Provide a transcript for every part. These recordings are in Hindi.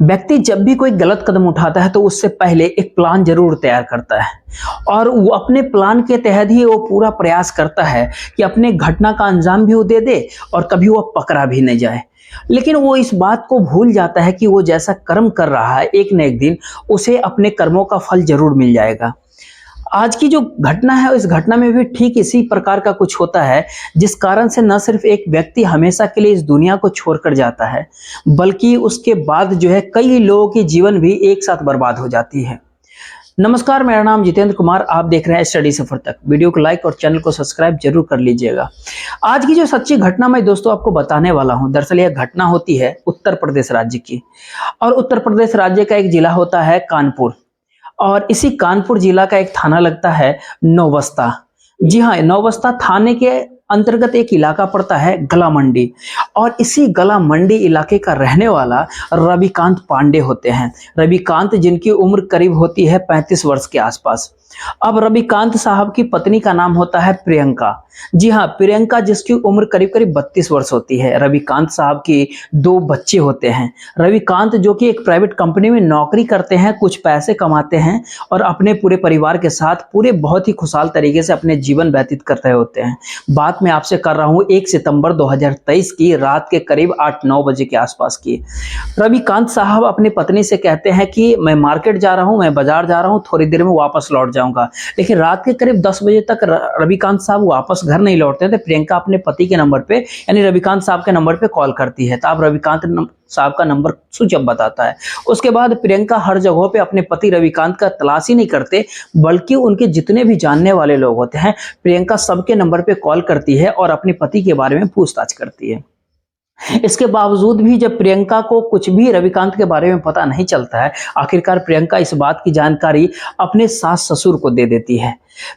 व्यक्ति जब भी कोई गलत कदम उठाता है तो उससे पहले एक प्लान जरूर तैयार करता है और वो अपने प्लान के तहत ही वो पूरा प्रयास करता है कि अपने घटना का अंजाम भी वो दे दे और कभी वो पकड़ा भी नहीं जाए। लेकिन वो इस बात को भूल जाता है कि वो जैसा कर्म कर रहा है एक न एक दिन उसे अपने कर्मों का फल जरूर मिल जाएगा। आज की जो घटना है इस घटना में भी ठीक इसी प्रकार का कुछ होता है, जिस कारण से न सिर्फ एक व्यक्ति हमेशा के लिए इस दुनिया को छोड़कर जाता है बल्कि उसके बाद जो है कई लोगों की जीवन भी एक साथ बर्बाद हो जाती है। नमस्कार, मेरा नाम जितेंद्र कुमार, आप देख रहे हैं स्टडी सफर तक। वीडियो को लाइक और चैनल को सब्सक्राइब जरूर कर लीजिएगा। आज की जो सच्ची घटना मैं दोस्तों आपको बताने वाला हूं, दरअसल यह घटना होती है उत्तर प्रदेश राज्य की और उत्तर प्रदेश राज्य का एक जिला होता है कानपुर और इसी कानपुर जिला का एक थाना लगता है नौबस्ता। जी हाँ, नौबस्ता थाने के अंतर्गत एक इलाका पड़ता है गला मंडी और इसी गला मंडी इलाके का रहने वाला रविकांत पांडे होते हैं। रविकांत जिनकी उम्र करीब होती है 35 वर्ष के आसपास। अब रविकांत साहब की पत्नी का नाम होता है प्रियंका। जी हाँ, प्रियंका जिसकी उम्र करीब करीब 32 वर्ष होती है। रविकांत साहब की 2 बच्चे होते हैं। रविकांत जो कि एक प्राइवेट कंपनी में नौकरी करते हैं, कुछ पैसे कमाते हैं और अपने पूरे परिवार के साथ पूरे बहुत ही खुशहाल तरीके से अपने जीवन व्यतीत कर रहे होते हैं। बात मैं आपसे कर रहा हूँ 1 सितंबर 2023 की रात के करीब 8-9 बजे के आसपास की। रविकांत साहब अपनी पत्नी से कहते हैं कि मैं मार्केट जा रहा हूँ, मैं बाजार जा रहा हूँ, थोड़ी देर में वापस लौट जाऊंगा। लेकिन रात के करीब 10 बजे तक रविकांत साहब वापस घर नहीं लौटते थे। प्रियंका अपने पति के नंबर पे यानी रविकांत साहब के नंबर पे कॉल करती है, तब रविकांत साहब का नंबर स्विच ऑफ बताता है। उसके बाद प्रियंका हर जगह पे अपने पति रविकांत का तलाश ही नहीं करते बल्कि उनके जितने भी जानने वाले लोग होते हैं प्रियंका सबके नंबर पे कॉल करती है और अपने पति के बारे में पूछताछ करती है। इसके बावजूद भी जब प्रियंका को कुछ भी रविकांत के बारे में पता नहीं चलता है, आखिरकार प्रियंका इस बात की जानकारी अपने सास ससुर को दे देती है।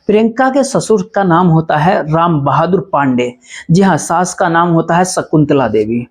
प्रियंका के ससुर का नाम होता है राम बहादुर पांडे। जी हाँ, सास का नाम होता है शकुंतला देवी।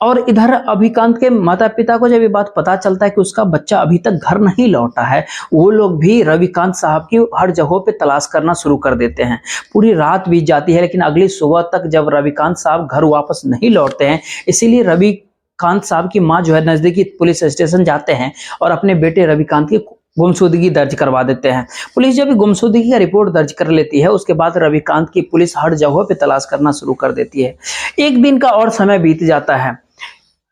और इधर रविकांत के माता पिता को जब ये बात पता चलता है कि उसका बच्चा अभी तक घर नहीं लौटा है, वो लोग भी रविकांत साहब की हर जगह पे तलाश करना शुरू कर देते हैं। पूरी रात बीत जाती है लेकिन अगली सुबह तक जब रविकांत साहब घर वापस नहीं लौटते हैं, इसीलिए रविकांत साहब की माँ जो है नजदीकी पुलिस स्टेशन जाते हैं और अपने बेटे रविकांत की गुमशुदगी दर्ज करवा देते हैं। पुलिस जब गुमशुदगी का रिपोर्ट दर्ज कर लेती है उसके बाद रविकांत की पुलिस हर जगह पे तलाश करना शुरू कर देती है। एक दिन का और समय बीत जाता है।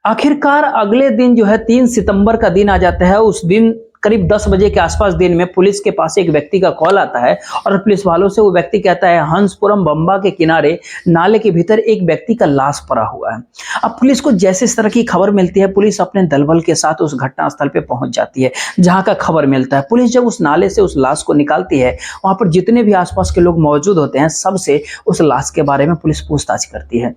आखिरकार अगले दिन जो है 3 सितंबर का दिन आ जाता है। उस दिन करीब 10 बजे के आसपास दिन में पुलिस के पास एक व्यक्ति का कॉल आता है और पुलिस वालों से वो व्यक्ति कहता है हंसपुरम बंबा के किनारे नाले के भीतर एक व्यक्ति का लाश पड़ा हुआ है। अब पुलिस को जैसे इस तरह की खबर मिलती है, पुलिस अपने दलबल के साथ उस घटनास्थल पे पहुंच जाती है जहां का खबर मिलता है। पुलिस जब उस नाले से उस लाश को निकालती है, वहां पर जितने भी आसपास के लोग मौजूद होते हैं सबसे उस लाश के बारे में पुलिस पूछताछ करती है।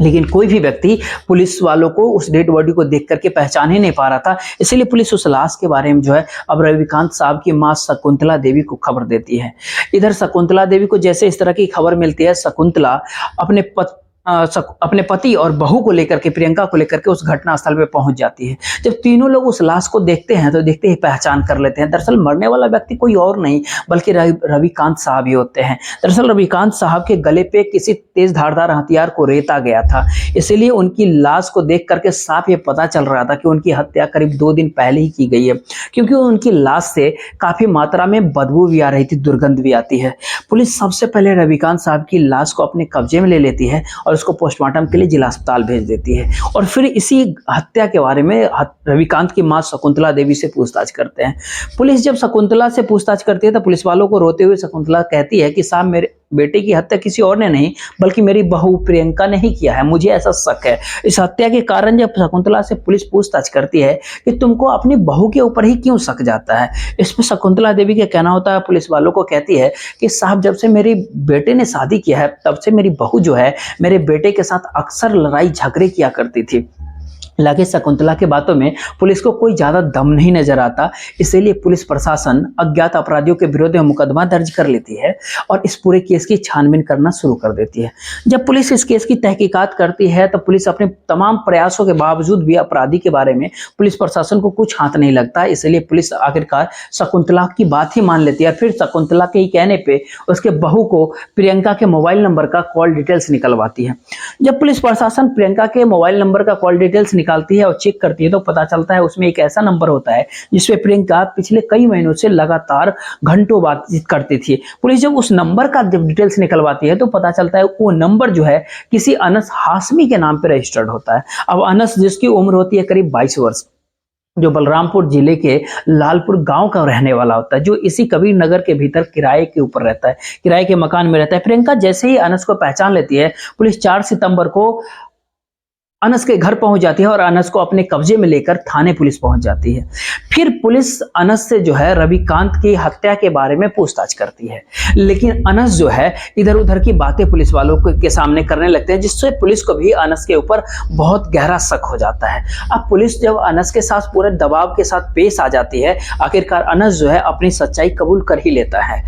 लेकिन कोई भी व्यक्ति पुलिस वालों को उस डेड बॉडी को देख करके पहचान ही नहीं पा रहा था। इसीलिए पुलिस उस लाश के बारे में जो है अब रविकांत साहब की मां शकुंतला देवी को खबर देती है। इधर शकुंतला देवी को जैसे इस तरह की खबर मिलती है, शकुंतला अपने पति और बहू को लेकर के, प्रियंका को लेकर के उस घटनास्थल पे पहुंच जाती है। जब तीनों लोग उस लाश को देखते हैं तो देखते ही पहचान कर लेते हैं। दरअसल मरने वाला व्यक्ति कोई और नहीं बल्कि रविकांत साहब ही होते हैं। दरअसल रविकांत साहब के गले पे किसी तेज धारदार हथियार को रेता गया था, इसीलिए उनकी लाश को देख करके साफ ये पता चल रहा था कि उनकी हत्या करीब 2 दिन पहले ही की गई है, क्योंकि उनकी लाश से काफी मात्रा में बदबू भी आ रही थी, दुर्गंध भी आती है। पुलिस सबसे पहले रविकांत साहब की लाश को अपने कब्जे में ले लेती है और उसको पोस्टमार्टम के लिए जिला अस्पताल भेज देती है और फिर इसी हत्या के बारे में रविकांत की मां शकुंतला देवी से पूछताछ करते हैं। पुलिस जब शकुंतला से पूछताछ करती है तो पुलिस वालों को रोते हुए शकुंतला कहती है कि साहब, मेरे बेटे की हत्या किसी और ने नहीं बल्कि मेरी बहू प्रियंका ने ही किया है, मुझे ऐसा शक है। इस हत्या के कारण जब शकुंतला से पुलिस पूछताछ करती है कि तुमको अपनी बहू के ऊपर ही क्यों शक जाता है, इस पर शकुंतला देवी का कहना होता है, पुलिस वालों को कहती है कि साहब, जब से मेरे बेटे ने शादी किया है तब से मेरी बहू जो है मेरे बेटे के साथ अक्सर लड़ाई झगड़े किया करती थी। हालांकि शकुंतला के बातों में पुलिस को कोई ज्यादा दम नहीं नजर आता, इसीलिए पुलिस प्रशासन अज्ञात अपराधियों के विरुद्ध मुकदमा दर्ज कर लेती है और इस पूरे केस की छानबीन करना शुरू कर देती है। जब पुलिस इस केस की तहकीकात करती है तो पुलिस अपने तमाम प्रयासों के बावजूद भी अपराधी के बारे में पुलिस प्रशासन को कुछ हाथ नहीं लगता, इसलिए पुलिस आखिरकार शकुंतला की बात ही मान लेती है। फिर शकुंतला के ही कहने पे उसके बहू को प्रियंका के मोबाइल नंबर का कॉल डिटेल्स निकलवाती है। जब पुलिस प्रशासन प्रियंका के मोबाइल नंबर का कॉल डिटेल्स निकालती है और चेक करती है तो पता चलता है उसमें एक ऐसा नंबर होता है जिसपे प्रियंका पिछले कई महीनों से लगातार घंटों बातचीत करती थी। पुलिस जब उस नंबर का डिटेल्स निकलवाती है तो पता चलता है वो नंबर जो है किसी अनस हाशमी के नाम पे रजिस्टर्ड होता है। अब अनस, जिसकी उम्र होती है करीब 22 वर्ष, जो बलरामपुर जिले के लालपुर गांव का रहने वाला होता है, जो इसी कबीर नगर के भीतर किराए के ऊपर रहता है, किराए के मकान में रहता है। प्रियंका जैसे ही अनस को पहचान लेती है, पुलिस 4 सितंबर को अनस के घर पहुंच जाती है और अनस को अपने कब्जे में लेकर थाने पुलिस पहुंच जाती है। फिर पुलिस अनस से जो है रविकांत की हत्या के बारे में पूछताछ करती है, लेकिन अनस जो है इधर उधर की बातें पुलिस वालों के सामने करने लगते हैं, जिससे पुलिस को भी अनस के ऊपर बहुत गहरा शक हो जाता है। अब पुलिस जब अनस के साथ पूरे दबाव के साथ पेश आ जाती है, आखिरकार अनस जो है अपनी सच्चाई कबूल कर ही लेता है,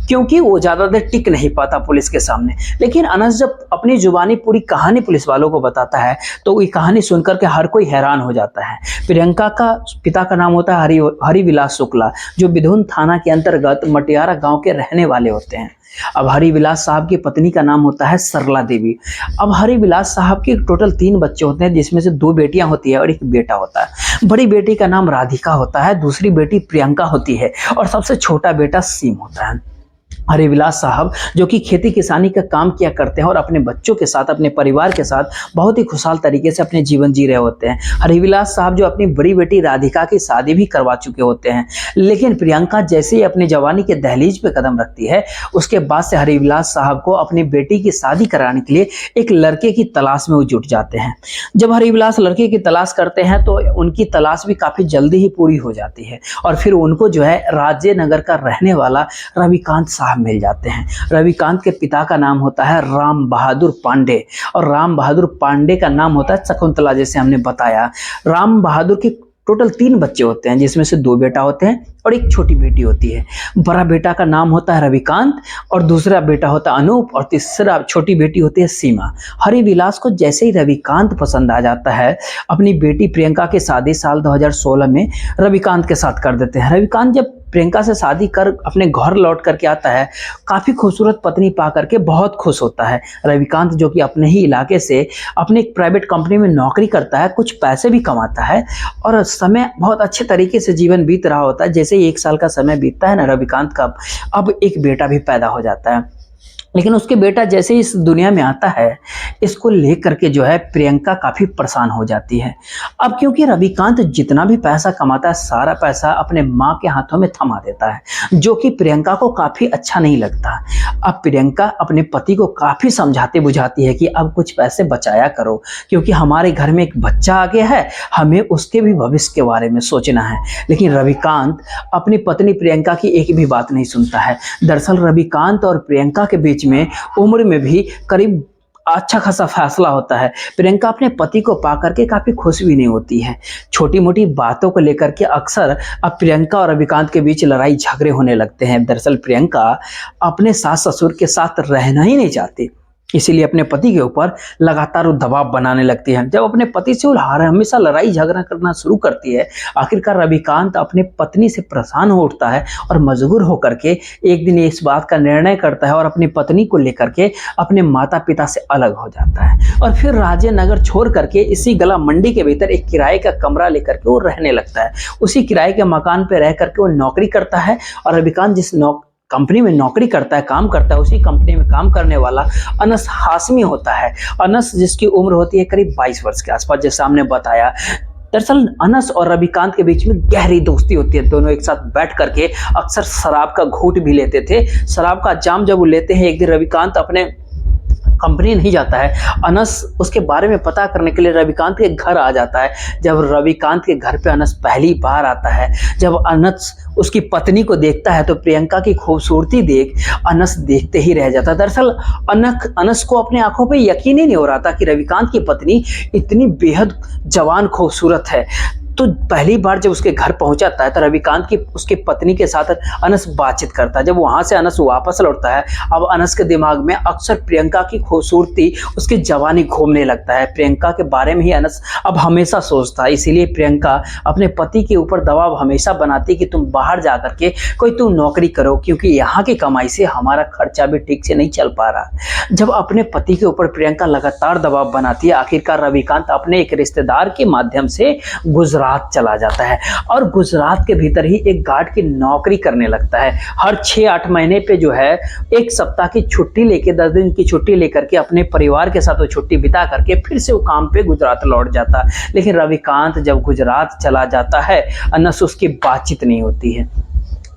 क्योंकि वो ज्यादा देर टिक नहीं पाता पुलिस के सामने। लेकिन अनस जब अपनी जुबानी पूरी कहानी पुलिस वालों को बताता है तो ये कहानी सुनकर के हर कोई हैरान हो जाता है। प्रियंका का पिता का नाम होता है हरिविलास शुक्ला, जो बिधुन थाना के अंतर्गत मटियारा गांव के रहने वाले होते हैं। अब हरिविलास साहब की पत्नी का नाम होता है सरला देवी। अब हरिविलास साहब के टोटल 3 बच्चे होते हैं, जिसमें से 2 बेटियां होती है और एक बेटा होता है। बड़ी बेटी का नाम राधिका होता है, दूसरी बेटी प्रियंका होती है और सबसे छोटा बेटा सीम होता है। हरिविलास साहब जो कि खेती किसानी का काम किया करते हैं और अपने बच्चों के साथ, अपने परिवार के साथ बहुत ही खुशहाल तरीके से अपने जीवन जी रहे होते हैं। हरिविलास साहब जो अपनी बड़ी बेटी राधिका की शादी भी करवा चुके होते हैं, लेकिन प्रियंका जैसे ही अपनी जवानी के दहलीज पे कदम रखती है, उसके बाद से हरिविलास साहब को अपनी बेटी की शादी कराने के लिए एक लड़के की तलाश में वो जुट जाते हैं। जब हरिविलास लड़के की तलाश करते हैं तो उनकी तलाश भी काफी जल्दी ही पूरी हो जाती है और फिर उनको जो है राज्य नगर का रहने वाला रविकांत साहब मिल जाते हैं। रविकांत के पिता का नाम होता है राम बहादुर पांडे और राम बहादुर पांडे का नाम होता है शकुंतला, जैसे हमने बताया। राम बहादुर के टोटल 3 बच्चे होते हैं, जिसमें से 2 बेटा होते हैं और एक छोटी बेटी होती है। बड़ा बेटा का नाम होता है रविकांत और दूसरा बेटा होता है अनूप और तीसरा छोटी बेटी होती है सीमा। हरिविलास को जैसे ही रविकांत पसंद आ जाता है, अपनी बेटी प्रियंका की शादी साल 2016 में रविकांत के साथ कर देते हैं। रविकांत जब प्रियंका से शादी कर अपने घर लौट करके आता है, काफी खूबसूरत पत्नी पा करके बहुत खुश होता है। रविकांत जो कि अपने ही इलाके से अपने एक प्राइवेट कंपनी में नौकरी करता है, कुछ पैसे भी कमाता है और समय बहुत अच्छे तरीके से जीवन बीत रहा होता है। जैसे ही 1 साल का समय बीतता है ना रविकांत का, अब एक बेटा भी पैदा हो जाता है। लेकिन उसके बेटा जैसे ही इस दुनिया में आता है, इसको लेकर के जो है प्रियंका काफी परेशान हो जाती है। अब क्योंकि रविकांत जितना भी पैसा कमाता है, सारा पैसा अपने माँ के हाथों में थमा देता है, जो कि प्रियंका को काफी अच्छा नहीं लगता। अब प्रियंका अपने पति को काफी समझाते बुझाती है कि अब कुछ पैसे बचाया करो, क्योंकि हमारे घर में एक बच्चा आ गया है, हमें उसके भी भविष्य के बारे में सोचना है। लेकिन रविकांत अपनी पत्नी प्रियंका की एक भी बात नहीं सुनता है। दरअसल रविकांत और प्रियंका के बीच में उम्र में भी करीब अच्छा खासा फासला होता है। प्रियंका अपने पति को पाकर के काफी खुश भी नहीं होती है। छोटी मोटी बातों को लेकर के अक्सर अब प्रियंका और रविकांत के बीच लड़ाई झगड़े होने लगते हैं। दरअसल प्रियंका अपने सास ससुर के साथ रहना ही नहीं चाहती, इसीलिए अपने पति के ऊपर लगातार वो दबाव बनाने लगती है। जब अपने पति से वो हमेशा लड़ाई झगड़ा करना शुरू करती है, आखिरकार रविकांत अपने पत्नी से परेशान हो उठता है और मजबूर होकर के एक दिन इस बात का निर्णय करता है और अपनी पत्नी को लेकर के अपने माता पिता से अलग हो जाता है और फिर राज्य नगर छोड़ करके इसी गला मंडी के भीतर एक किराए का कमरा लेकर के वो रहने लगता है। उसी किराए के मकान पर रह करके वो नौकरी करता है और रविकांत जिस कंपनी में नौकरी करता है, काम करता है, उसी कंपनी में काम करने वाला अनस हाशमी होता है। अनस जिसकी उम्र होती है करीब 22 वर्ष के आसपास, जैसा हमने बताया। दरअसल अनस और रविकांत के बीच में गहरी दोस्ती होती है। दोनों एक साथ बैठ करके अक्सर शराब का घूंट भी लेते थे। शराब का जाम जब वो लेते हैं, एक दिन रविकांत अपने कंपनी नहीं जाता है, अनस उसके बारे में पता करने के लिए रविकांत के घर आ जाता है। जब रविकांत के घर पे अनस पहली बार आता है, जब अनस उसकी पत्नी को देखता है तो प्रियंका की खूबसूरती देख अनस देखते ही रह जाता है। दरअसल अनस को अपने आंखों पे यकीन ही नहीं हो रहा था कि रविकांत की पत्नी इतनी बेहद जवान खूबसूरत है। तो पहली बार जब उसके घर पहुंचाता है तो रविकांत की उसकी पत्नी के साथ अनस बातचीत करता है। जब वहां से अनस वापस लौटता है, अब अनस के दिमाग में अक्सर प्रियंका की खूबसूरती, उसकी जवानी घूमने लगता है। प्रियंका के बारे में ही अनस अब हमेशा सोचता है। इसीलिए प्रियंका अपने पति के ऊपर दबाव हमेशा बनाती कि तुम बाहर जाकर के कोई तुम नौकरी करो, क्योंकि यहाँ की कमाई से हमारा खर्चा भी ठीक से नहीं चल पा रहा। जब अपने पति के ऊपर प्रियंका लगातार दबाव बनाती है, आखिरकार रविकांत अपने एक रिश्तेदार के माध्यम से गुजरात चला जाता है और गुजरात के भीतर ही एक गार्ड की नौकरी करने लगता है। हर 6-8 महीने पे जो है एक सप्ताह की छुट्टी लेके, 10 दिन की छुट्टी लेकर के अपने परिवार के साथ वो छुट्टी बिता करके फिर से वो काम पे गुजरात लौट जाता। लेकिन रविकांत जब गुजरात चला जाता है, अनस उसकी बातचीत नहीं होती है।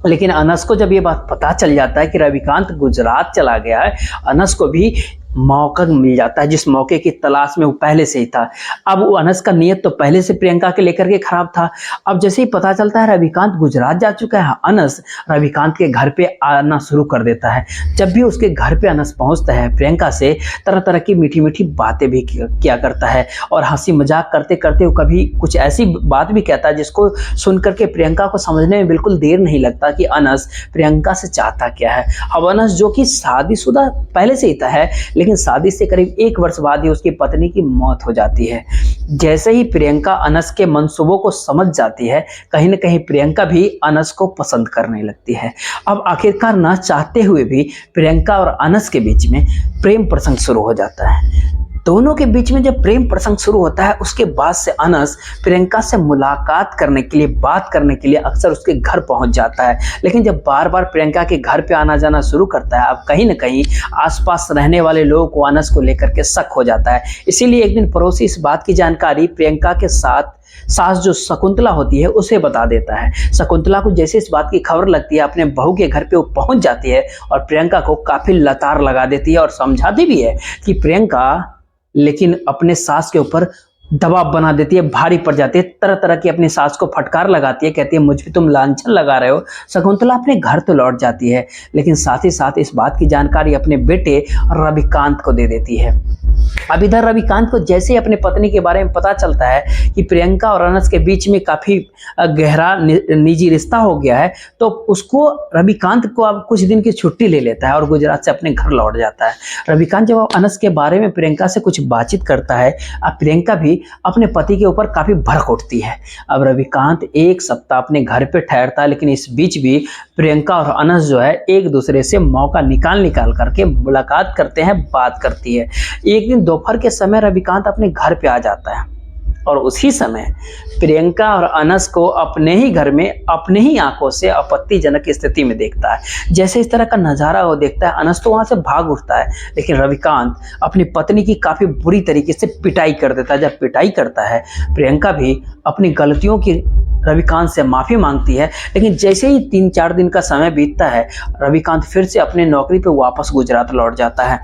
लेकिन अनस को जब ये बात पता चल जाता है कि रविकांत गुजरात चला गया है, अनस को भी मौका मिल जाता है जिस मौके की तलाश में वो पहले से ही था। अब वो अनस का नियत तो पहले से प्रियंका के लेकर के खराब था। अब जैसे ही पता चलता है रविकांत गुजरात जा चुका है, अनस रविकांत के घर पे आना शुरू कर देता है। जब भी उसके घर पे अनस पहुंचता है, प्रियंका से तरह तरह की मीठी मीठी बातें भी किया करता है और हंसी मजाक करते करते वो कभी कुछ ऐसी बात भी कहता है जिसको सुन करके प्रियंका को समझने में बिल्कुल देर नहीं लगता कि अनस प्रियंका से चाहता क्या है। अब अनस जो कि शादीशुदा पहले से ही था है, लेकिन शादी से करीब 1 वर्ष बाद ही उसकी पत्नी की मौत हो जाती है। जैसे ही प्रियंका अनस के मंसूबों को समझ जाती है, कहीं न कहीं प्रियंका भी अनस को पसंद करने लगती है। अब आखिरकार ना चाहते हुए भी प्रियंका और अनस के बीच में प्रेम प्रसंग शुरू हो जाता है। दोनों के बीच में जब प्रेम प्रसंग शुरू होता है, उसके बाद से अनस प्रियंका से मुलाकात करने के लिए, बात करने के लिए अक्सर उसके घर पहुंच जाता है। लेकिन जब बार बार प्रियंका के घर पे आना जाना शुरू करता है, अब कहीं न कहीं आसपास रहने वाले लोगों को अनस को लेकर के शक हो जाता है। इसीलिए एक दिन पड़ोसी इस बात की जानकारी प्रियंका के साथ सास जो शकुंतला होती है उसे बता देता है। शकुंतला को जैसे इस बात की खबर लगती है, अपने बहू के घर पे वो पहुंच जाती है और प्रियंका को काफी लतार लगा देती है और समझाती भी है कि प्रियंका लेकिन अपने सास के ऊपर दबाव बना देती है, भारी पड़ जाती है, तरह तरह की अपनी सास को फटकार लगाती है, कहती है मुझ पे तुम लांछन लगा रहे हो। शकुंतला अपने घर तो लौट जाती है, लेकिन साथ ही साथ इस बात की जानकारी अपने बेटे रविकांत को दे देती है। अब इधर रविकांत को जैसे ही अपने पत्नी के बारे में पता चलता है कि प्रियंका और अनस के बीच में काफी गहरा निजी रिश्ता हो गया है, तो उसको रविकांत को अब कुछ दिन की छुट्टी ले लेता है और गुजरात से अपने घर लौट जाता है। रविकांत जब अनस के बारे में प्रियंका से कुछ बातचीत करता है, अब प्रियंका भी अपने पति के ऊपर काफी भड़क उठती है। अब रविकांत 1 सप्ताह अपने घर पे ठहरता है, लेकिन इस बीच भी प्रियंका और अनस जो है एक दूसरे से मौका निकाल करके मुलाकात करते हैं, बात करती है। एक दिन दोपहर के समय रविकांत अपने घर पे आ जाता है और उसी समय प्रियंका और अनस को अपने ही घर में अपने ही आंखों से आपत्तिजनक स्थिति में देखता है। जैसे इस तरह का नजारा वो देखता है, अनस तो वहां से भाग उठता है, लेकिन रविकांत अपनी पत्नी की काफी बुरी तरीके से पिटाई कर देता है। जब पिटाई करता है, प्रियंका भी अपनी गलतियों की रविकांत से माफी मांगती है, लेकिन जैसे ही 3-4 दिन का समय बीतता है, रविकांत फिर से अपने नौकरी पे वापस गुजरात लौट जाता है।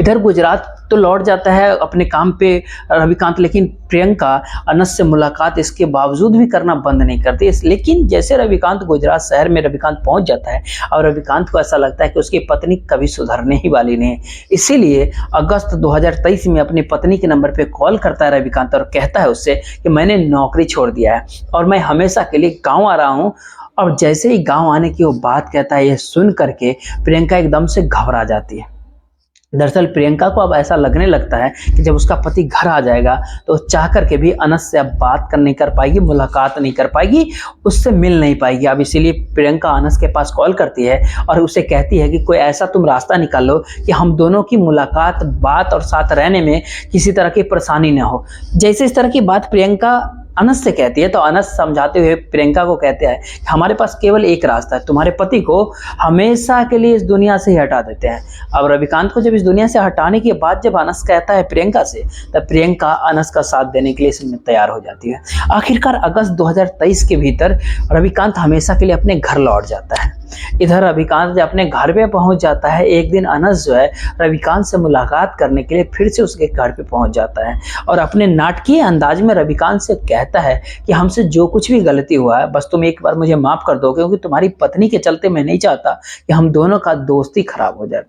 इधर गुजरात तो लौट जाता है अपने काम पे रविकांत, लेकिन प्रियंका अनस से मुलाकात इसके बावजूद भी करना बंद नहीं करती। लेकिन जैसे रविकांत गुजरात शहर में रविकांत पहुंच जाता है और रविकांत को ऐसा लगता है कि उसकी पत्नी कभी सुधरने ही वाली नहीं है, इसीलिए अगस्त 2023 में अपनी पत्नी के नंबर पे कॉल करता है रविकांत और कहता है उससे कि मैंने नौकरी छोड़ दिया है और मैं हमेशा के लिए गाँव आ रहा हूँ। और जैसे ही गाँव आने की वो बात कहता है, यह सुन करके प्रियंका एकदम से घबरा जाती है। दरअसल प्रियंका को अब ऐसा लगने लगता है कि जब उसका पति घर आ जाएगा तो चाह करके भी अनस से अब बात नहीं कर पाएगी, मुलाकात नहीं कर पाएगी, उससे मिल नहीं पाएगी। अब इसीलिए प्रियंका अनस के पास कॉल करती है और उसे कहती है कि कोई ऐसा तुम रास्ता निकालो कि हम दोनों की मुलाकात, बात और साथ रहने में किसी तरह की परेशानी न हो। जैसे इस तरह की बात प्रियंका अनस से कहती है तो अनस समझाते हुए प्रियंका को कहते हैं कि हमारे पास केवल एक रास्ता है, तुम्हारे पति को हमेशा के लिए इस दुनिया से ही हटा देते हैं। अब रविकांत को जब इस दुनिया से हटाने के बाद जब अनस कहता है प्रियंका से, तब प्रियंका अनस का साथ देने के लिए इसमें तैयार हो जाती है। आखिरकार अगस्त 2023 के भीतर रविकांत हमेशा के लिए अपने घर लौट जाता है। इधर रविकांत जब अपने घर पे पहुंच जाता है, एक दिन अनस जो है रविकांत से मुलाकात करने के लिए फिर से उसके घर पे पहुंच जाता है और अपने नाटकीय अंदाज में रविकांत से कहता है कि हमसे जो कुछ भी गलती हुआ है बस तुम एक बार मुझे माफ कर दो, क्योंकि तुम्हारी पत्नी के चलते मैं नहीं चाहता कि हम दोनों का दोस्ती खराब हो जाए।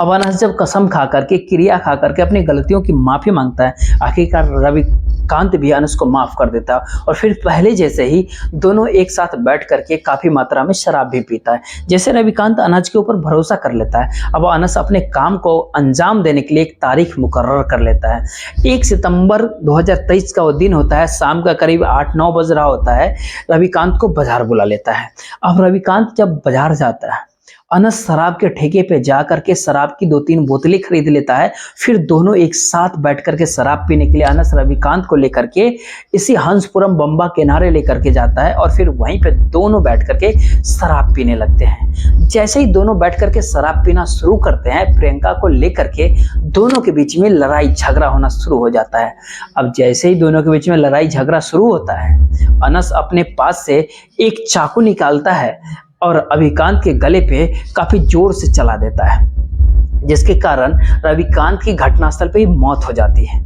अब अनस जब कसम खा करके, क्रिया खा करके अपनी गलतियों की माफ़ी मांगता है, आखिरकार रविकांत भी अनस को माफ़ कर देता है और फिर पहले जैसे ही दोनों एक साथ बैठ करके काफ़ी मात्रा में शराब भी पीता है। जैसे रविकांत अनस के ऊपर भरोसा कर लेता है, अब अनस अपने काम को अंजाम देने के लिए एक तारीख मुकर्रर कर लेता है। 1 सितंबर 2023 का वो दिन होता है, शाम का करीब 8-9 बज रहा होता है। रविकांत को बाजार बुला लेता है। अब रविकांत जब बाजार जाता है, अनस शराब के ठेके पे जा करके शराब की 2-3 बोतलें खरीद लेता है। फिर दोनों एक साथ बैठ करके शराब पीने के लिए अनस रविकांत को लेकर के इसी हंसपुरम बम्बा किनारे लेकर के जाता है और फिर वहीं पे दोनों बैठ करके शराब पीने लगते हैं। जैसे ही दोनों बैठ करके शराब पीना शुरू करते हैं, प्रियंका को लेकर के दोनों के बीच में लड़ाई झगड़ा होना शुरू हो जाता है। अब जैसे ही दोनों के बीच में लड़ाई झगड़ा शुरू होता है, अनस अपने पास से एक चाकू निकालता है और रविकांत के गले पे काफी जोर से चला देता है, जिसके कारण रविकांत की घटनास्थल पे ही मौत हो जाती है।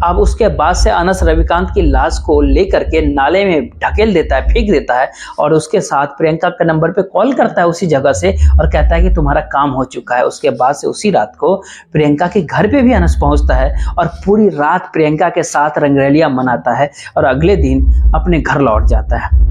अब उसके बाद से अनस रविकांत की लाश को लेकर के नाले में ढकेल देता है, फेंक देता है और उसके साथ प्रियंका के नंबर पे कॉल करता है उसी जगह से और कहता है कि तुम्हारा काम हो चुका है। उसके बाद से उसी रात को प्रियंका के घर पे भी अनस पहुंचता है और पूरी रात प्रियंका के साथ रंगरलियां मनाता है और अगले दिन अपने घर लौट जाता है।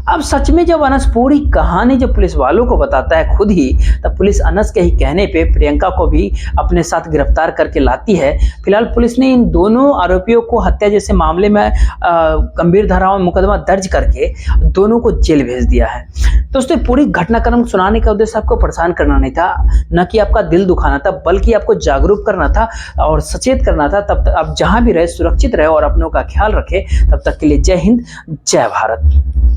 अब सच में जब अनस पूरी कहानी जब पुलिस वालों को बताता है खुद ही, तब पुलिस अनस के ही कहने पे प्रियंका को भी अपने साथ गिरफ्तार करके लाती है। फिलहाल पुलिस ने इन दोनों आरोपियों को हत्या जैसे मामले में गंभीर धाराओं में मुकदमा दर्ज करके दोनों को जेल भेज दिया है। दोस्तों, पूरी घटनाक्रम सुनाने का उद्देश्य आपको परेशान करना नहीं था, न कि आपका दिल दुखाना था, बल्कि आपको जागरूक करना था और सचेत करना था। तब तक आप जहां भी रहे सुरक्षित रहे और अपनों का ख्याल रखें। तब तक के लिए जय हिंद, जय भारत।